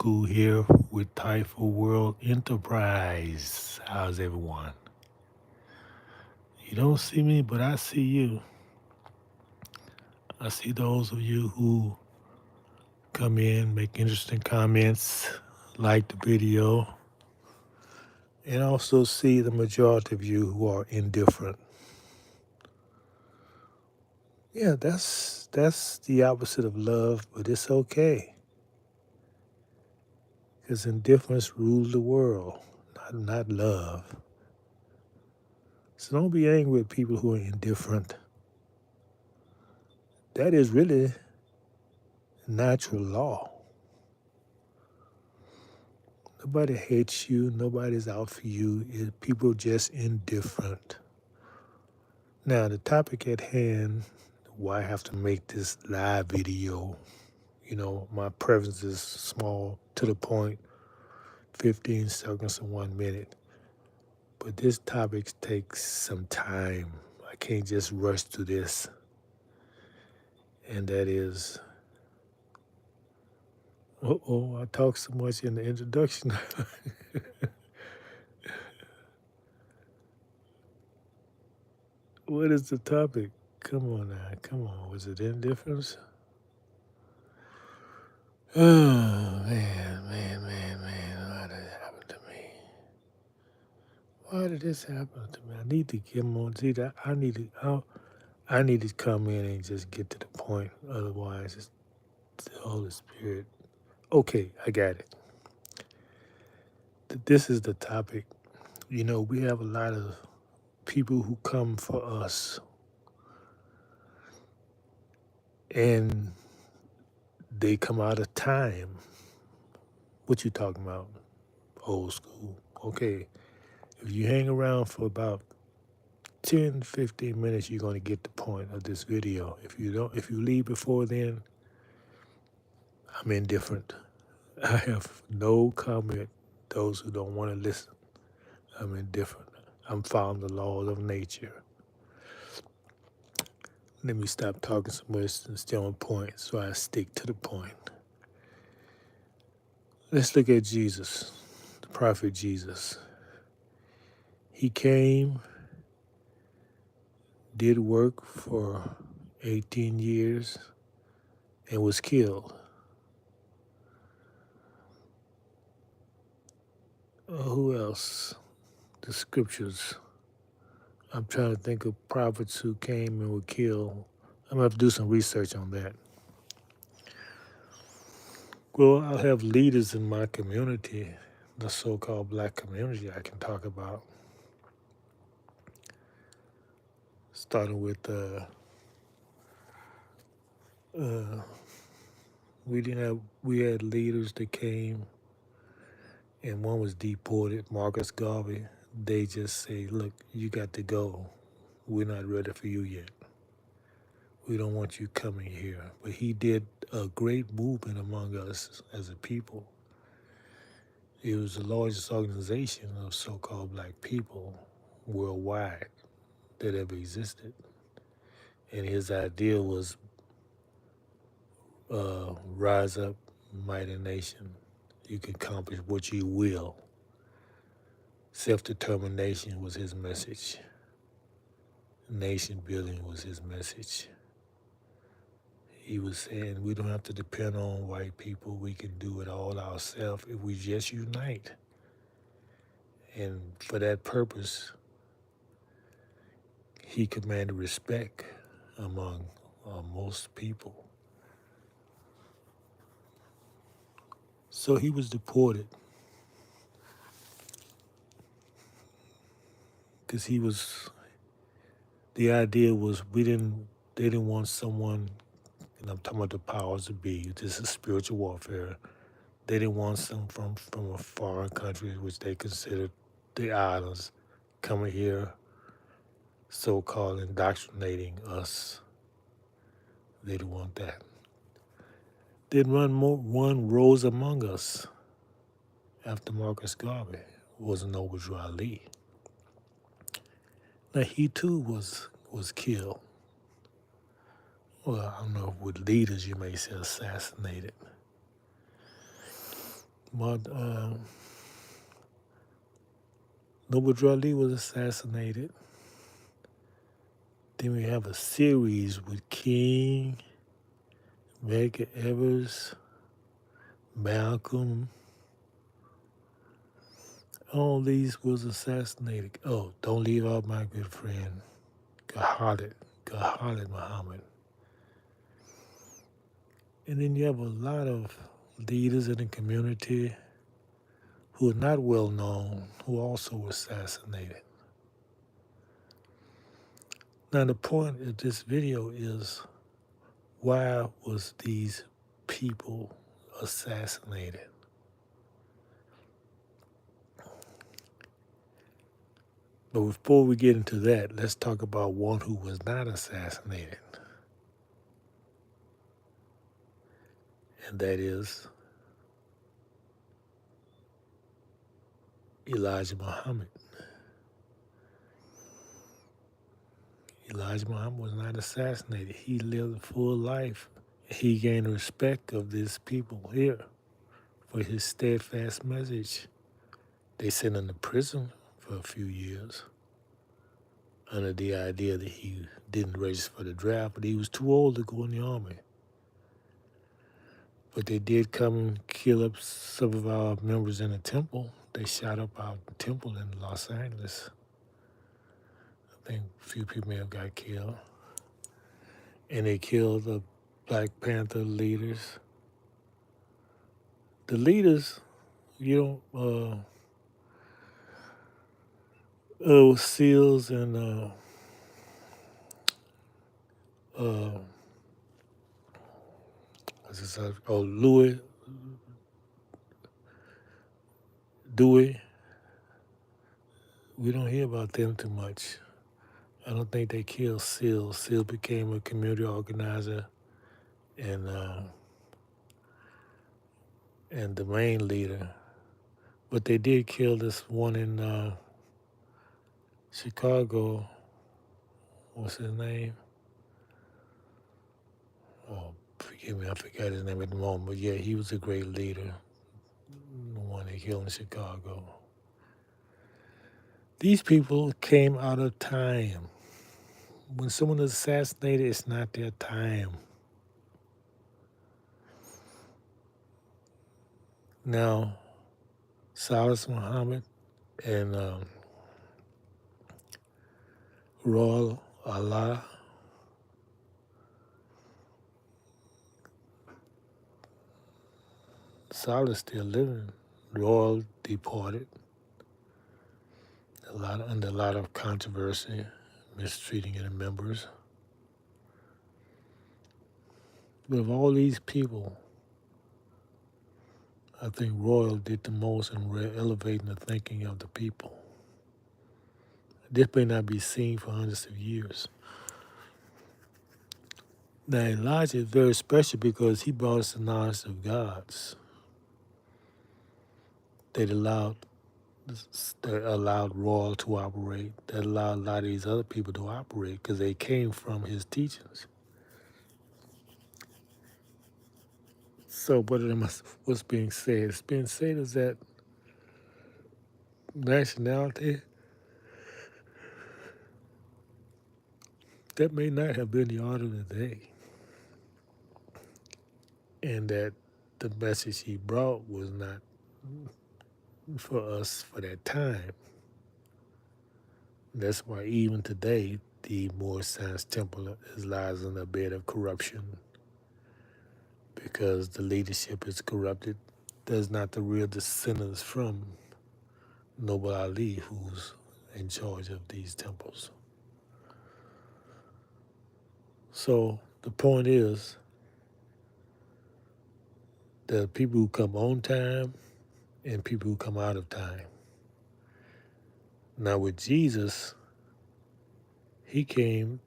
School here with TAIFA World Enterprise. How's everyone? You don't see me, but I see you. I see those of you who come in, make interesting comments, like the video, and also see the majority of you who are indifferent. Yeah, that's the opposite of love, but it's okay because indifference rules the world, not love. So don't be angry with people who are indifferent. That is really natural law. Nobody hates you. Nobody's out for you. People just indifferent. Now, the topic at hand, why I have to make this live video, my preference is small, to the point, 15 seconds and 1 minute. But this topic takes some time. I can't just rush through this. And that is, I talk so much in the introduction. What is the topic? Come on now, come on. Was it indifference? Oh, man. Why did it happen to me? Why did this happen to me? I need to get more. See, that I need to come in and just get to the point. Otherwise, it's the Holy Spirit. Okay, I got it. This is the topic. We have a lot of people who come for us, and they come out of time. What you talking about? Old school. Okay. If you hang around for about 10, 15 minutes, you're going to get the point of this video. If you leave before then, I'm indifferent. I have no comment. Those who don't want to listen, I'm indifferent. I'm following the laws of nature. Let me stop talking so much and stay on point so I stick to the point. Let's look at Jesus, the prophet Jesus. He came, did work for 18 years, and was killed. Who else? The scriptures. I'm trying to think of prophets who came and were killed. I'm going to have to do some research on that. Well, I'll have leaders in my community, the so-called black community I can talk about. Starting with, we had leaders that came, and one was deported, Marcus Garvey. They just say, look, you got to go. We're not ready for you yet. We don't want you coming here. But he did a great movement among us as a people. It was the largest organization of so-called black people worldwide that ever existed. And his idea was rise up, mighty nation. You can accomplish what you will. Self-determination was his message. Nation building was his message. He was saying we don't have to depend on white people. We can do it all ourselves if we just unite. And for that purpose, he commanded respect among most people. So he was deported because the idea was they didn't want someone, and I'm talking about the powers that be, this is spiritual warfare. They didn't want some from a foreign country, which they considered the islands, coming here, so-called indoctrinating us. They didn't want that. Then one rose among us after Marcus Garvey was Noble Drew Ali. Now he too was killed. Well, I don't know, with leaders you may say assassinated. Noble Ali was assassinated. Then we have a series with King, Medgar Evers, Malcolm. All these was assassinated. Oh, don't leave out my good friend, Khalid Muhammad. And then you have a lot of leaders in the community who are not well known, who also were assassinated. Now the point of this video is, why was these people assassinated? But before we get into that, let's talk about one who was not assassinated. And that is Elijah Muhammad. Elijah Muhammad was not assassinated. He lived a full life. He gained the respect of these people here for his steadfast message. They sent him to prison for a few years under the idea that he didn't register for the draft, but he was too old to go in the army. But they did come and kill up some of our members in the temple. They shot up our temple in Los Angeles. I think a few people may have got killed. And they killed the Black Panther leaders. The leaders, SEALs and Louis Dewey. We don't hear about them too much. I don't think they killed SEAL. SEAL became a community organizer and the main leader. But they did kill this one in Chicago. What's his name? Oh, forgive me, I forgot his name at the moment. But yeah, he was a great leader, the one they killed in Chicago. These people came out of time. When someone is assassinated, it's not their time. Now, Salas Muhammad and Royal Allah, Salas still living. Royal departed. Under a lot of controversy, mistreating the members. But of all these people, I think Royal did the most in elevating the thinking of the people. This may not be seen for hundreds of years. Now Elijah is very special because he brought us the knowledge of gods that allowed Royal to operate, that allowed a lot of these other people to operate because they came from his teachings. So what's being said? It's being said is that nationality, that may not have been the order of the day. And that the message he brought was not for us for that time. That's why even today, the Moorish Science Temple lies in a bed of corruption because the leadership is corrupted. There's not the real descendants from Noble Ali who's in charge of these temples. So the point is there are people who come on time and people who come out of time. Now with Jesus, he came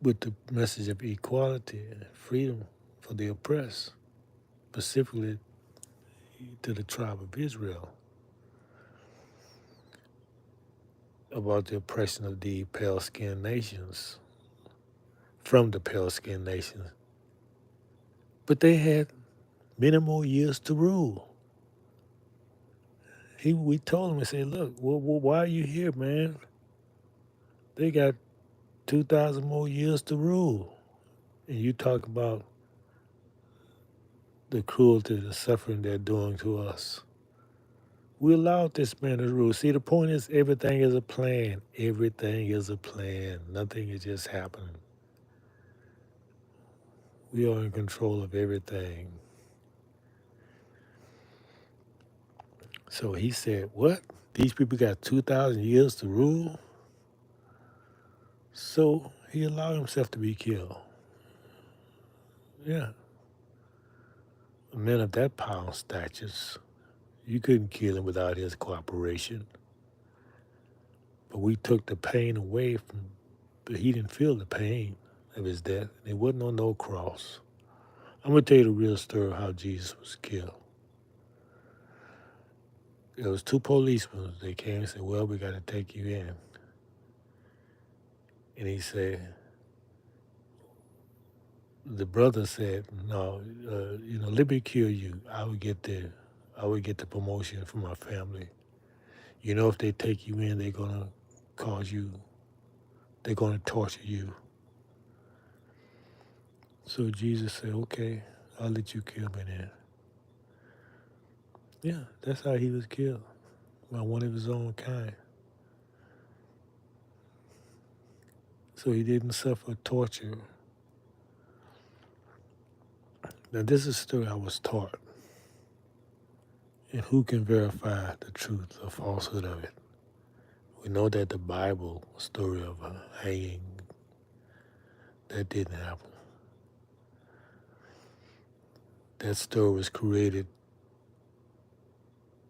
with the message of equality and freedom for the oppressed, specifically to the tribe of Israel, about the oppression of the pale-skinned nations, from the pale-skinned nations. But they had many more years to rule. we told him, we said, look, why are you here, man? They got 2,000 more years to rule. And you talk about the cruelty, the suffering they're doing to us. We allowed this man to rule. See, the point is everything is a plan. Everything is a plan. Nothing is just happening. We are in control of everything. So he said, what? These people got 2,000 years to rule? So he allowed himself to be killed. Yeah. A man of that power and status, you couldn't kill him without his cooperation. But we took the pain away from, but he didn't feel the pain of his death. It wasn't on no cross. I'm going to tell you the real story of how Jesus was killed. There was two policemen. They came and said, well, we got to take you in. And he said, the brother said, no, let me kill you. I would get the promotion for my family. You know, if they take you in, they're going to they're going to torture you. So Jesus said, okay, I'll let you kill me then. Yeah, that's how he was killed, by one of his own kind. So he didn't suffer torture. Now, this is a story I was taught. And who can verify the truth or falsehood of it? We know that the Bible story of a hanging, that didn't happen. That story was created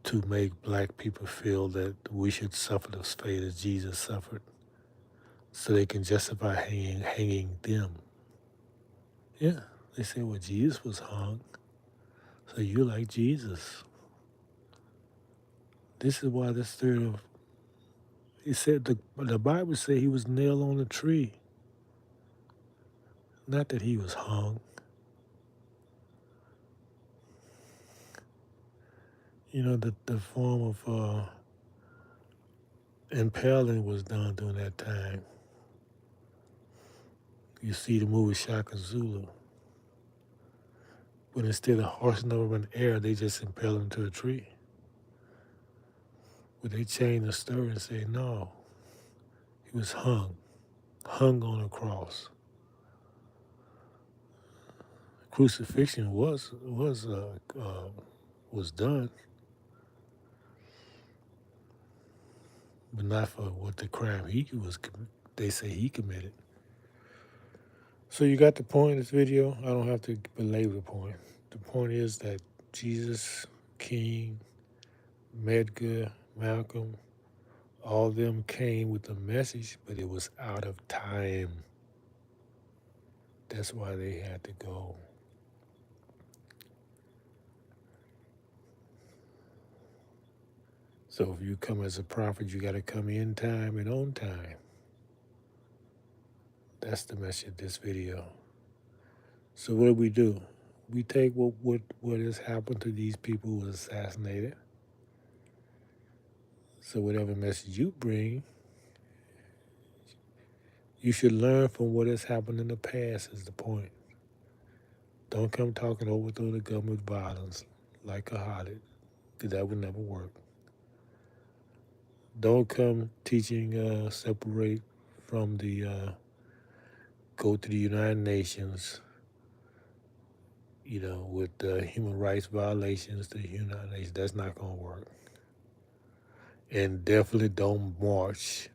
to make black people feel that we should suffer the fate as Jesus suffered, so they can justify hanging them. Yeah, they say, well, Jesus was hung, so you're like Jesus. This is why this theory of, he said, the Bible said he was nailed on a tree, not that he was hung. You know, the form of impaling was done during that time. You see the movie Shaka Zulu. But instead of horsing over in the air, they just impale him to a tree. But they changed the story and say, no, he was hung on a cross. Crucifixion was done, but not for what the crime they say he committed. So you got the point of this video. I don't have to belabor the point. The point is that Jesus, King, Medgar, Malcolm, all of them came with a message, but it was out of time. That's why they had to go. So if you come as a prophet, you got to come in time and on time. That's the message of this video. So what do? We take what has happened to these people who were assassinated. So whatever message you bring, you should learn from what has happened in the past is the point. Don't come talking overthrow the government with violence like a harlot, because that would never work. Don't come teaching separate from the go to the United Nations, with human rights violations to the United Nations. That's not going to work. And definitely don't march,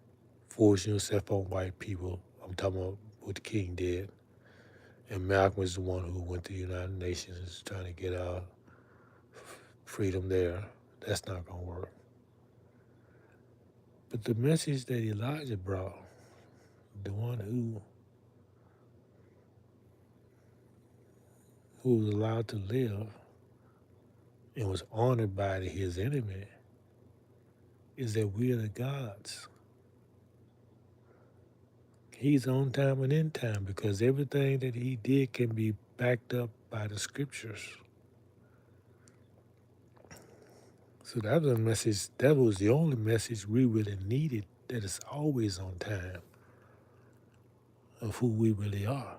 forcing yourself on white people. I'm talking about what the King did. And Malcolm was the one who went to the United Nations trying to get our freedom there. That's not going to work. But the message that Elijah brought, the one who was allowed to live and was honored by his enemy, is that we are the gods. He's on time and in time because everything that he did can be backed up by the scriptures. So that was a message, that was the only message we really needed, that is always on time, of who we really are.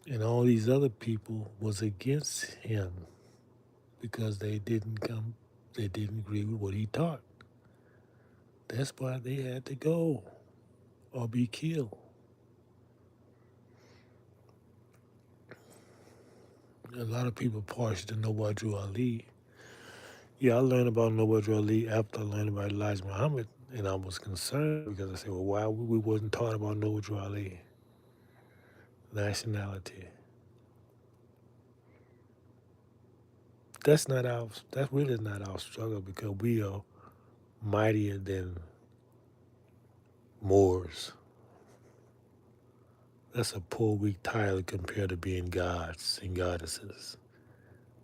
And all these other people was against him because they didn't agree with what he taught. That's why they had to go or be killed. A lot of people partial to Noble Drew Ali. Yeah, I learned about Noble Drew Ali after I learned about Elijah Muhammad, and I was concerned because I said, well, why we wasn't taught about Noble Drew Ali? Nationality. That's really not our struggle because we are mightier than Moors. That's a poor, weak title compared to being gods and goddesses,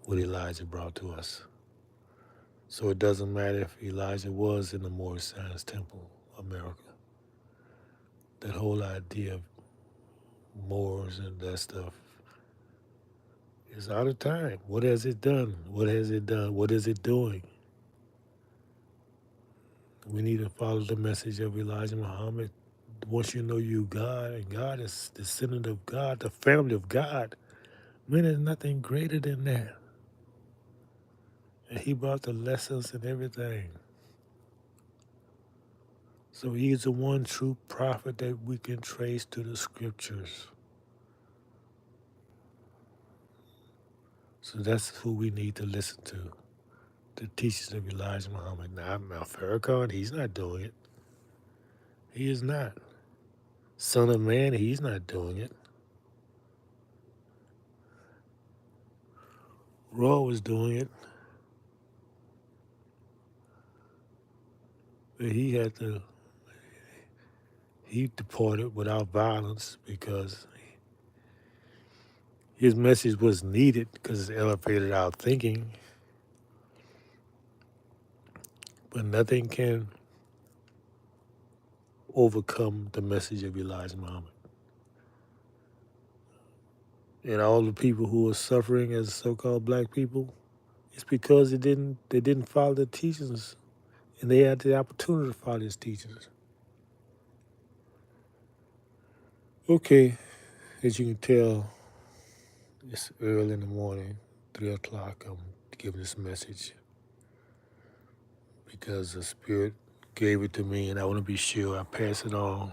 what Elijah brought to us. So it doesn't matter if Elijah was in the Moorish Science Temple, America. That whole idea of Moors and that stuff is out of time. What has it done? What has it done? What is it doing? We need to follow the message of Elijah Muhammad. Once you know you God and God is the descendant of God, the family of God, man, there's nothing greater than that. And he brought the lessons and everything. So he's the one true prophet that we can trace to the scriptures. So that's who we need to listen to. The teachings of Elijah Muhammad. Now, Farrakhan, he's not doing it. He is not. Son of Man, he's not doing it. Raw was doing it, but he departed without violence because his message was needed because it elevated our thinking. But nothing can overcome the message of Elijah Muhammad. And all the people who are suffering as so-called black people, it's because they didn't follow the teachings, and they had the opportunity to follow his teachings. Okay, as you can tell, it's early in the morning, 3 o'clock. I'm giving this message because the Spirit gave it to me, and I want to be sure I pass it on.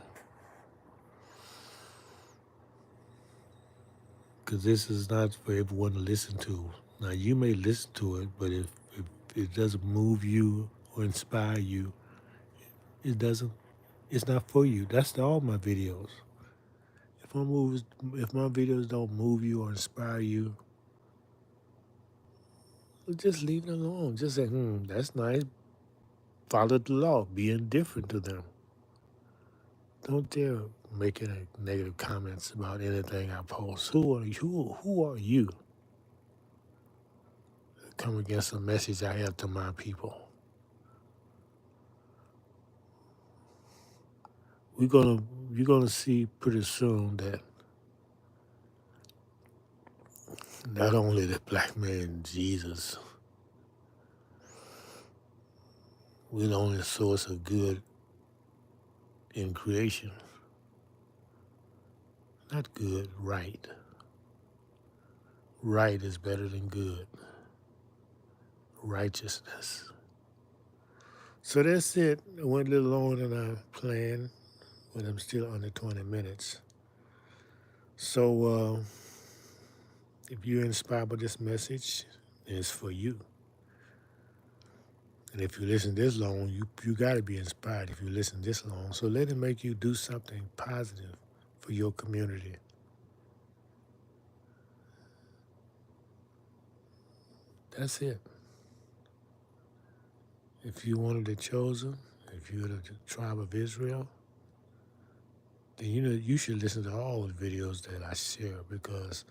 Because this is not for everyone to listen to. Now, you may listen to it, but if it doesn't move you or inspire you, it doesn't. It's not for you. That's all my videos. If my videos don't move you or inspire you, just leave it alone. Just say, that's nice. Follow the law. Be indifferent to them. Don't dare make any negative comments about anything I post. Who are you? Who are you? Come against a message I have to my people. You're gonna see pretty soon that not only the black man Jesus, we're the only source of good in creation. Not good, right. Right is better than good. Righteousness. So that's it. It went a little longer than I planned, but I'm still under 20 minutes. So if you're inspired by this message, it's for you. And if you listen this long, you got to be inspired if you listen this long. So let it make you do something positive for your community. That's it. If you wanted the chosen, if you're the tribe of Israel, then you should listen to all the videos that I share because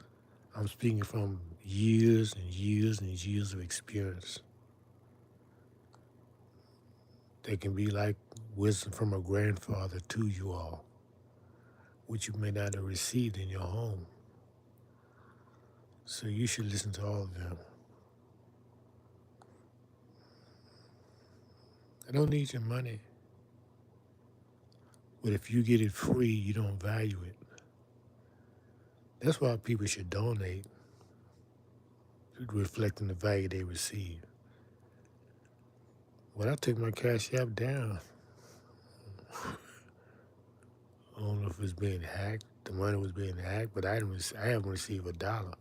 I'm speaking from years and years and years of experience. They can be like wisdom from a grandfather to you all, which you may not have received in your home. So you should listen to all of them. I don't need your money, but if you get it free, you don't value it. That's why people should donate, reflecting the value they receive. When I took my Cash App down, I don't know if it was being hacked, the money was being hacked, but I haven't received $1.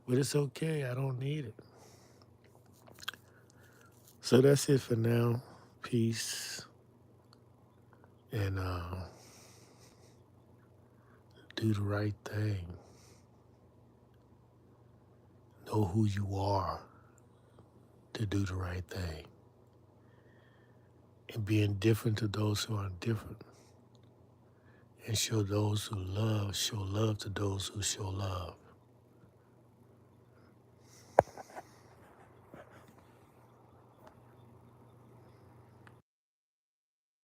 But it's okay, I don't need it. So that's it for now. Peace. And do the right thing. Know who you are to do the right thing. And be indifferent to those who are indifferent. And show love to those who show love.